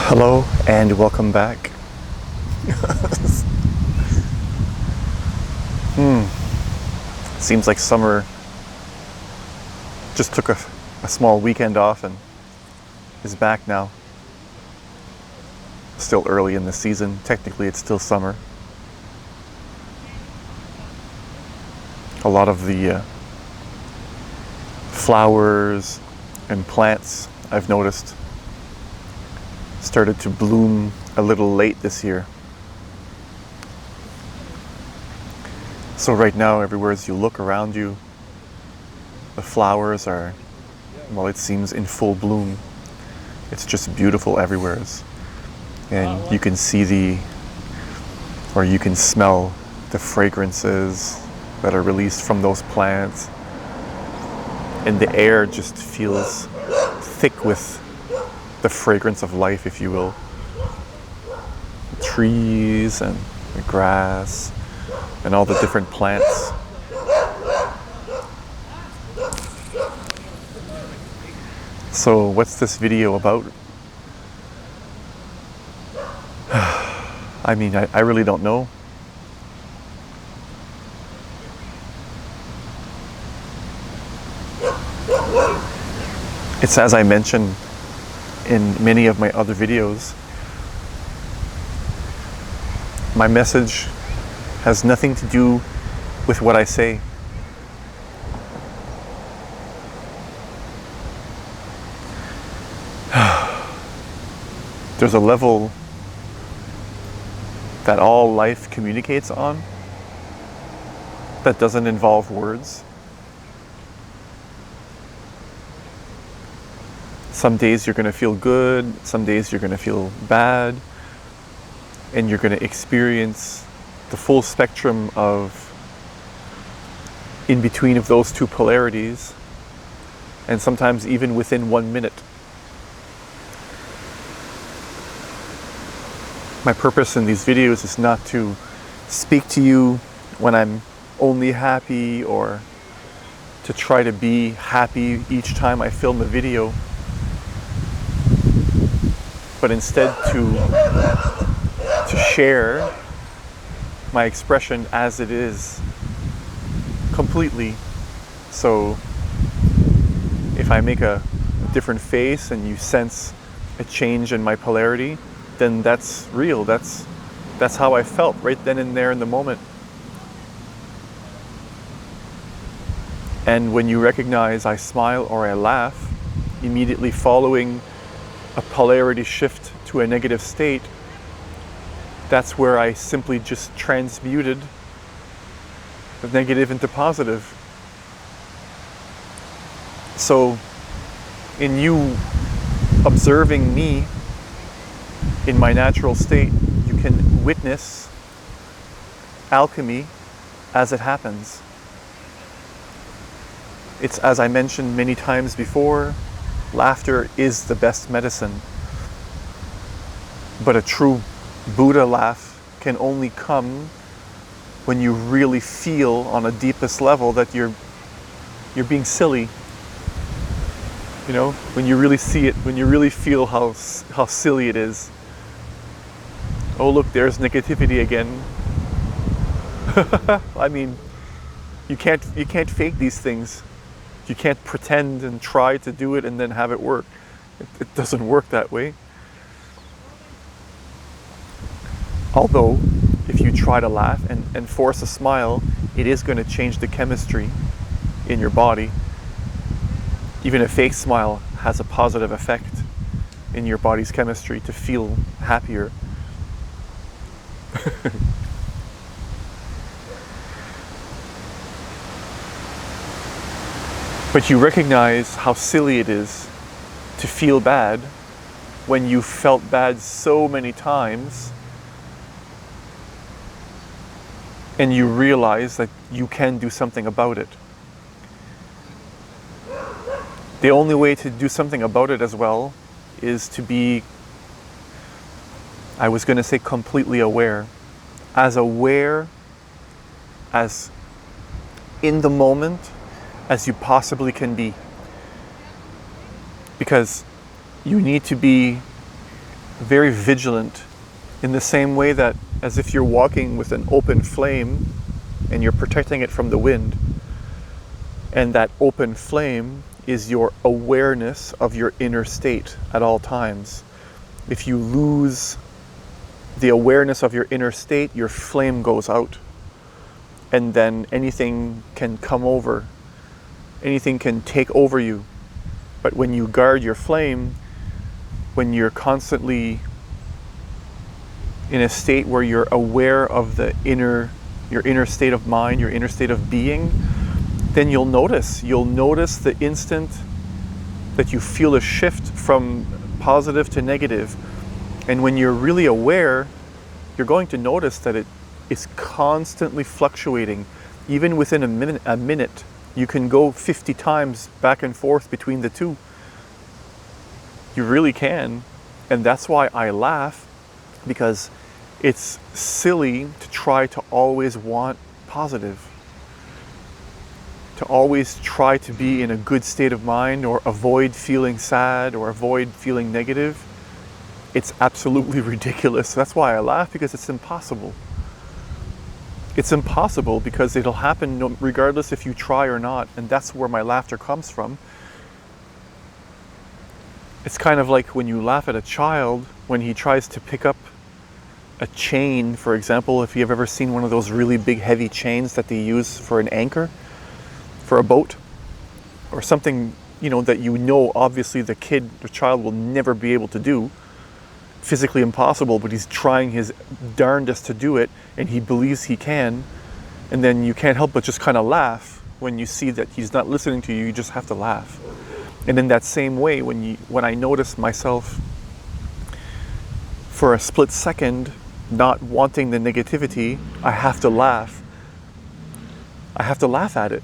Hello and welcome back. Seems like summer just took a small weekend off and is back now. Still early in the season. Technically it's still summer. A lot of the flowers and plants, I've noticed, started to bloom a little late this year. So right now, everywhere as you look around you, the flowers are, well, it seems in full bloom. It's just beautiful everywhere. And you can see you can smell the fragrances that are released from those plants. And the air just feels thick with the fragrance of life, if you will. The trees and the grass and all the different plants. So what's this video about? I mean, I really don't know. It's as I mentioned in many of my other videos. My message has nothing to do with what I say. There's a level that all life communicates on that doesn't involve words. Some days you're going to feel good, some days you're going to feel bad, and you're going to experience the full spectrum of in between of those two polarities, and sometimes even within 1 minute. My purpose in these videos is not to speak to you when I'm only happy or to try to be happy each time I film a video, but instead to share my expression as it is completely. So if I make a different face and you sense a change in my polarity, then that's real. That's how I felt right then and there in the moment. And when you recognize I smile or I laugh, immediately following a polarity shift to a negative state, that's where I simply just transmuted the negative into positive. So in you observing me in my natural state, you can witness alchemy as it happens. It's, as I mentioned many times before, laughter is the best medicine. But a true Buddha laugh can only come when you really feel on a deepest level that you're being silly. You know, when you really see it, when you really feel how silly it is. Oh look, there's negativity again. I mean, you can't fake these things. You can't pretend and try to do it and then have it work. It doesn't work that way. Although, if you try to laugh and force a smile, it is going to change the chemistry in your body. Even a fake smile has a positive effect in your body's chemistry to feel happier. But you recognize how silly it is to feel bad when you felt bad so many times, and you realize that you can do something about it. The only way to do something about it as well is to be, I was going to say completely aware as in the moment as you possibly can be. Because you need to be very vigilant, in the same way that as if you're walking with an open flame and you're protecting it from the wind. And that open flame is your awareness of your inner state at all times. If you lose the awareness of your inner state, your flame goes out. And then anything can come over. Anything can take over you. But when you guard your flame, when you're constantly in a state where you're aware of your inner state of mind, your inner state of being, then you'll notice the instant that you feel a shift from positive to negative. And when you're really aware, you're going to notice that it is constantly fluctuating. Even within a minute, you can go 50 times back and forth between the two. You really can. And that's why I laugh, because it's silly to try to always want positive. To always try to be in a good state of mind, or avoid feeling sad, or avoid feeling negative. It's absolutely ridiculous. That's why I laugh, because it's impossible. It's impossible because it'll happen regardless if you try or not. And that's where my laughter comes from. It's kind of like when you laugh at a child when he tries to pick up a chain, for example. If you've ever seen one of those really big heavy chains that they use for an anchor for a boat, or something, that obviously the child will never be able to do. Physically impossible, but he's trying his darndest to do it, and he believes he can. And then you can't help but just kind of laugh when you see that he's not listening to you. You just have to laugh. And in that same way, when I notice myself for a split second not wanting the negativity, I have to laugh. I have to laugh at it.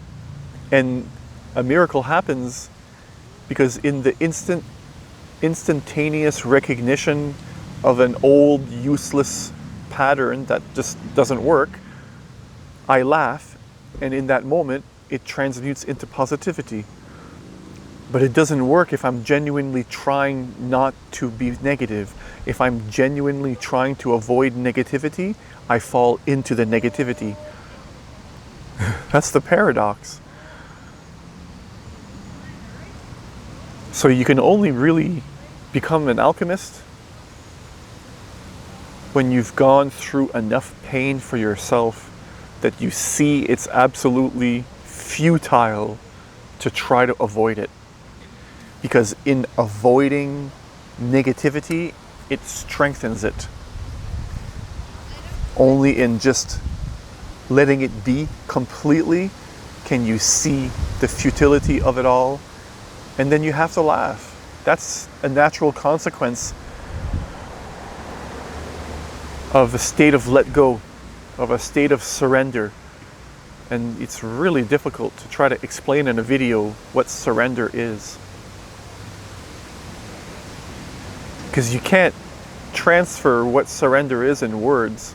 And a miracle happens, because in the instantaneous recognition of an old useless pattern that just doesn't work, I laugh, and in that moment it transmutes into positivity. But it doesn't work if I'm genuinely trying not to be negative. If I'm genuinely trying to avoid negativity, I fall into the negativity. That's the paradox. So you can only really become an alchemist when you've gone through enough pain for yourself that you see it's absolutely futile to try to avoid it. Because in avoiding negativity, it strengthens it. Only in just letting it be completely can you see the futility of it all. And then you have to laugh. That's a natural consequence of a state of let go, of a state of surrender. And it's really difficult to try to explain in a video what surrender is. Because you can't transfer what surrender is in words.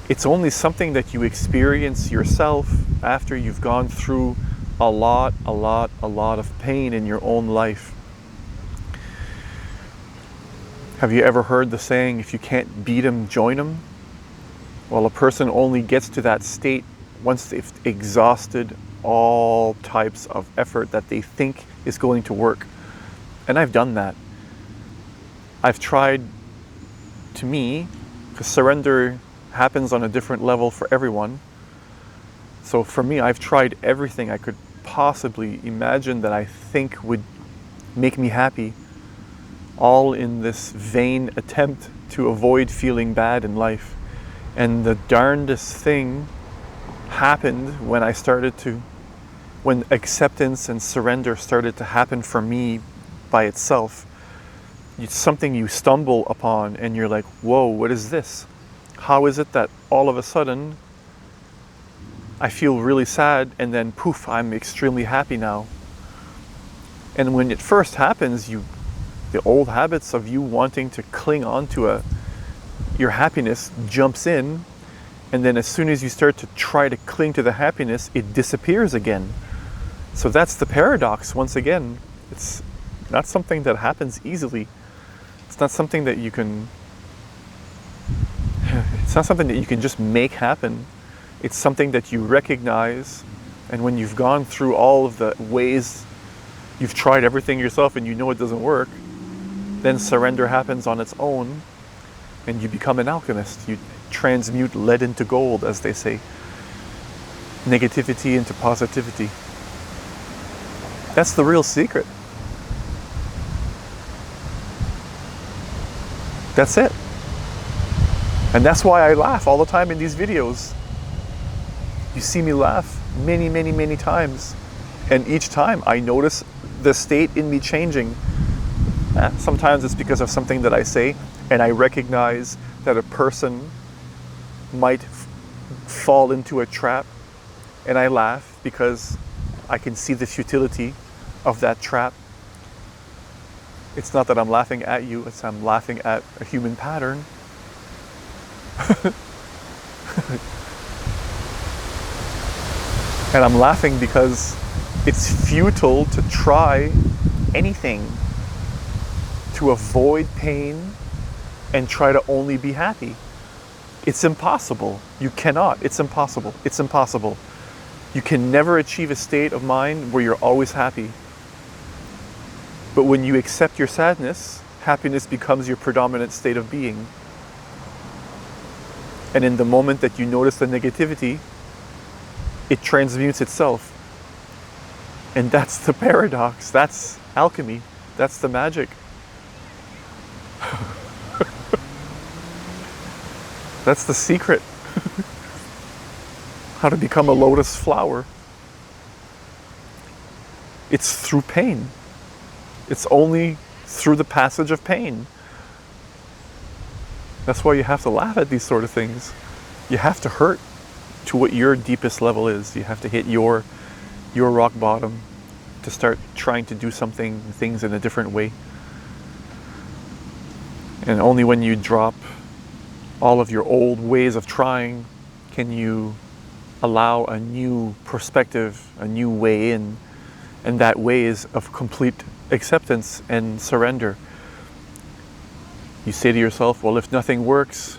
It's only something that you experience yourself after you've gone through a lot of pain in your own life. Have you ever heard the saying, if you can't beat them, join them? Well, a person only gets to that state once they've exhausted all types of effort that they think is going to work. And I've done that. I've tried, to me, because surrender happens on a different level for everyone. So for me, I've tried everything I could possibly imagine that I think would make me happy, all in this vain attempt to avoid feeling bad in life. And the darndest thing happened when acceptance and surrender started to happen for me by itself. It's something you stumble upon and you're like, whoa, what is this? How is it that all of a sudden I feel really sad, and then poof, I'm extremely happy now? And when it first happens, the old habits of you wanting to cling on to your happiness jumps in, and then as soon as you start to try to cling to the happiness, it disappears again. So that's the paradox once again. It's not something that happens easily. It's It's not something that you can it's not something that you can just make happen. It's something that you recognize, and when you've gone through all of the ways, you've tried everything yourself and you know it doesn't work, then surrender happens on its own and you become an alchemist. You transmute lead into gold, as they say. Negativity into positivity. That's the real secret. That's it. And that's why I laugh all the time in these videos. You see me laugh many, many, many times. And each time I notice the state in me changing. Sometimes it's because of something that I say, and I recognize that a person might fall into a trap, and I laugh because I can see the futility of that trap. It's not that I'm laughing at you, it's I'm laughing at a human pattern. And I'm laughing because it's futile to try anything to avoid pain and try to only be happy. It's impossible. You cannot. It's impossible. It's impossible. You can never achieve a state of mind where you're always happy. But when you accept your sadness, happiness becomes your predominant state of being. And in the moment that you notice the negativity, it transmutes itself. And that's the paradox. That's alchemy. That's the magic. That's the secret. How to become a lotus flower. It's through pain. It's only through the passage of pain. That's why you have to laugh at these sort of things. You have to hurt to what your deepest level is. You have to hit your rock bottom to start trying to do things in a different way. And only when you drop all of your old ways of trying can you allow a new perspective, a new way in. And that way is of complete acceptance and surrender. You say to yourself, well, if nothing works,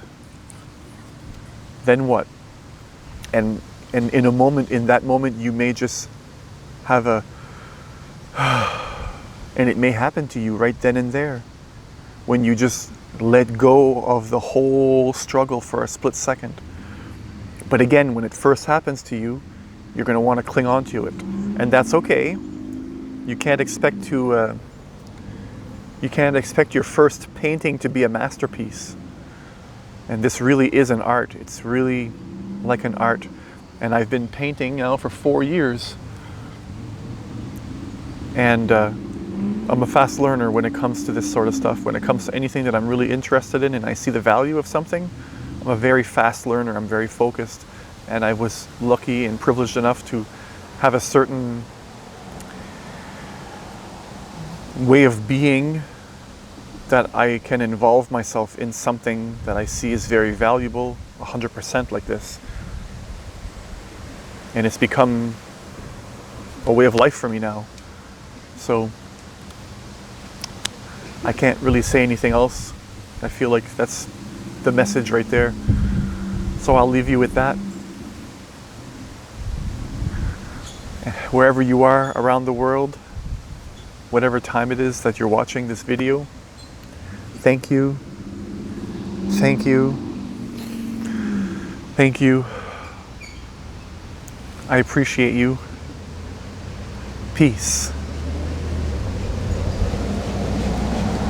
then what? And in that moment, you may just have and it may happen to you right then and there, when you just let go of the whole struggle for a split second. But again, when it first happens to you, you're going to want to cling on to it. And that's okay. You can't expect your first painting to be a masterpiece. And this really is an art. It's really like an art. And I've been painting now for 4 years. And I'm a fast learner when it comes to this sort of stuff. When it comes to anything that I'm really interested in and I see the value of something, I'm a very fast learner. I'm very focused. And I was lucky and privileged enough to have a certain way of being that I can involve myself in something that I see is very valuable, 100% like this. And it's become a way of life for me now. So I can't really say anything else. I feel like that's the message right there. So I'll leave you with that. Wherever you are around the world, whatever time it is that you're watching this video, thank you. Thank you. Thank you. I appreciate you. Peace.